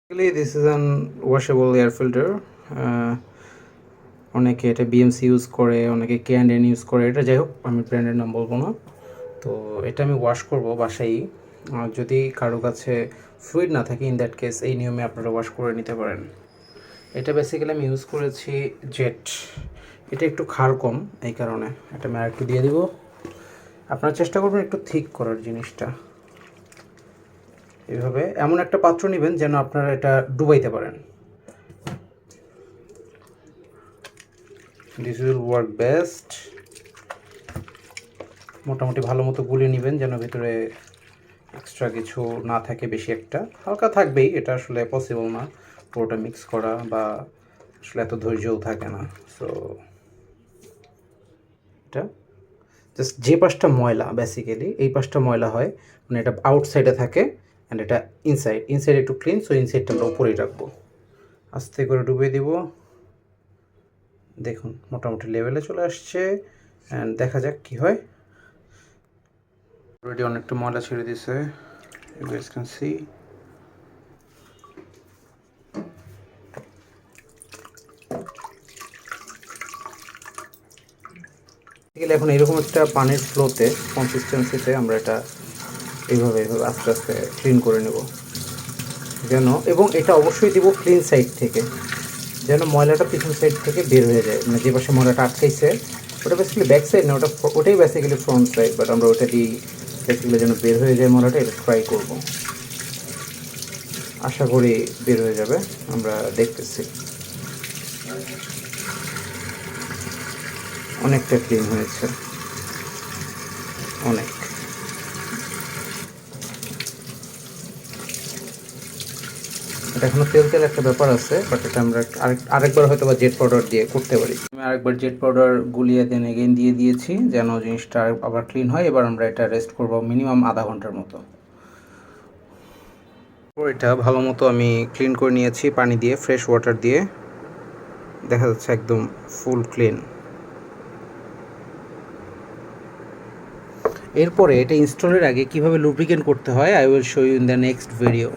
Basically, this is an washable air filter. অনেকে এটা BMC use করে, অনেকে K&N ইউজ করে। এটা যাই হোক, আমি ব্র্যান্ডের নাম বলবো না। তো এটা আমি ওয়াশ করব বাসায়। যদি কারো কাছে ফ্লুইড না থাকে, ইন দ্যাট কেস এই নিয়মে আপনারা ওয়াশ করে নিতে পারেন। এটা বেসিক্যালি আমি ইউজ করেছি জেট। এটা একটু ক্ষার কম, এই কারণে এটা আমি আরেকটু দিয়ে দিব। আপনারা চেষ্টা করবেন একটু থিক করার জিনিসটা। এইভাবে এমন একটা পাত্র নেবেন যেন আপনারা এটা ডুবাইতে পারেন। This will work best. মোটামুটি ভালো মতো গুলিয়ে নেবেন যেন ভিতরে এক্সট্রা কিছু না থাকে, বেশি একটা হালকা থাকবেই। এটা আসলে পসিবল না পুরোটা মিক্স করা, বা আসলে এত ধৈর্যও থাকে না। সো এটা জাস্ট যে পাশটা ময়লা, বেসিক্যালি এই পাশটা ময়লা হয়, মানে এটা আউটসাইডে থাকে অ্যান্ড এটা ইনসাইড একটু ক্লিন। সো ইনসাইডটা আমরা উপরেই রাখবো। আস্তে করে ডুবিয়ে দিব। দেখুন মোটামুটি লেভেলে চলে আসছে, অ্যান্ড দেখা যাক কী হয়। অলরেডি অনেকটা ময়লা ছেড়ে দিছে, you guys can see. এখন এরকম একটা পানির ফ্লোতে কনসিস্টেন্সিতে আমরা এটা এইভাবে আস্তে আস্তে ক্লিন করে নেব যেন, এবং এটা অবশ্যই দিব ক্লিন সাইড থেকে, যেন ময়লাটা পিছন সাইড থেকে বের হয়ে যায়। মানে যে পাশে ময়লাটা আটকাইছে ওটা বেসিক্যালি ব্যাক সাইড না, ওটাই বেসিক্যালি ফ্রন্ট সাইড, বাট আমরা ওটা দিই বেসিক্যালি যেন বের হয়ে যায় ময়লাটা। এটা ট্রাই করব, আশা করি বের হয়ে যাবে। আমরা দেখতেছি অনেকটা ক্লিন হয়েছে, অনেক। এটা এখনো তেল তেল একটা ব্যাপার আছে, বাট এটা আমরা আরেকবার হয়তো বা জেট পাউডার দিয়ে করতে পারি। আমি আরেকবার জেট পাউডার গুলিয়ে দেন এগেইন দিয়ে দিয়েছি যেন জিনিসটা আবার ক্লিন হয়। এবার আমরা এটা রেস্ট করব মিনিমাম আধা ঘন্টার মতো। এটা ভালো মতো আমি ক্লিন করে নিয়েছি পানি দিয়ে, ফ্রেশ ওয়াটার দিয়ে। দেখা যাচ্ছে একদম ফুল ক্লিন। এরপরে এটা ইনস্টলের আগে কিভাবে লুব্রিকেন্ট করতে হয়, I will show you in the next video.